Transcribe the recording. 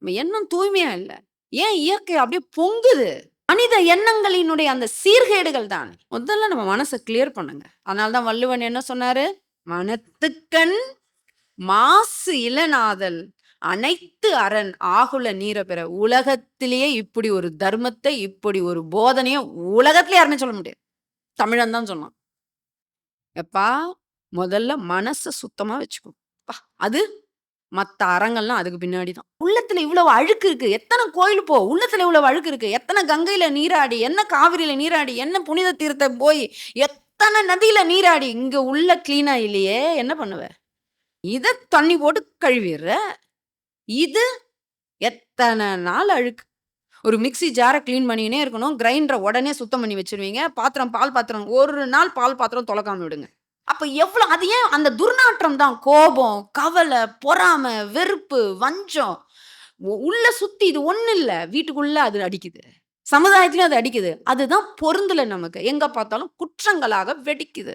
நம்ம எண்ணம் தூய்மையா இல்ல. ஏன் இயற்கை அப்படியே பொங்குது? மனித எண்ணங்களினுடைய அந்த சீர்கேடுகள் தான். முதல்ல நம்ம மனச கிளியர் பண்ணுங்க. அதனால தான் வள்ளுவன் என்ன சொன்னாரு? "மனத்துக்கண் மாசு இலனாதல் அனைத்து அரண் ஆகுல நீர பெற." உலகத்திலேயே இப்படி ஒரு தர்மத்தை, இப்படி ஒரு போதனைய உலகத்திலே யாருமே சொல்ல முடியாது. தமிழன் தான் சொன்னான். எப்பா முதல்ல மனச சுத்தமா வச்சுக்கோ. அப்பா! அது மத்த அறங்கள்லாம் அதுக்கு பின்னாடி தான். உள்ளத்துல இவ்வளவு அழுக்கு இருக்கு. எத்தன கோயில் போ. உள்ளத்துல இவ்வளவு அழுக்கு இருக்கு. எத்தன கங்கையில நீராடி, என்ன காவிரியில நீராடி, என்ன புனித தீர்த்தம் போய், எத்தன நதியில நீராடி, இங்க உள்ள கிளீனா இல்லையே! என்ன பண்ணுவ? இத தண்ணி போட்டு கழுவிர்ற. இது எத்தன நாள் அழுக்கு. ஒரு மிக்ஸி ஜார கிளீன் பண்ணிக்கினே இருக்கணும். கிரைண்டர உடனே சுத்தம் பண்ணி வச்சுருவீங்க. பாத்திரம், பால் பாத்திரம் ஒரு நாள் பால் பாத்திரம் தொலக்காம விடுங்க. அப்ப எவ்ளோ அது ஏன் அந்த துர்நாற்றம் தான். கோபம், கவல, பொறாம, வெறுப்பு, வஞ்சம். உள்ள சுத்தி இது ஒண்ணு இல்ல. வீட்டுக்குள்ள அது அடிக்குது. சமுதாயத்திலயும் அது அடிக்குது. அதுதான் பொருந்தல நமக்கு. எங்க பார்த்தாலும் குற்றங்களாக வெடிக்குது.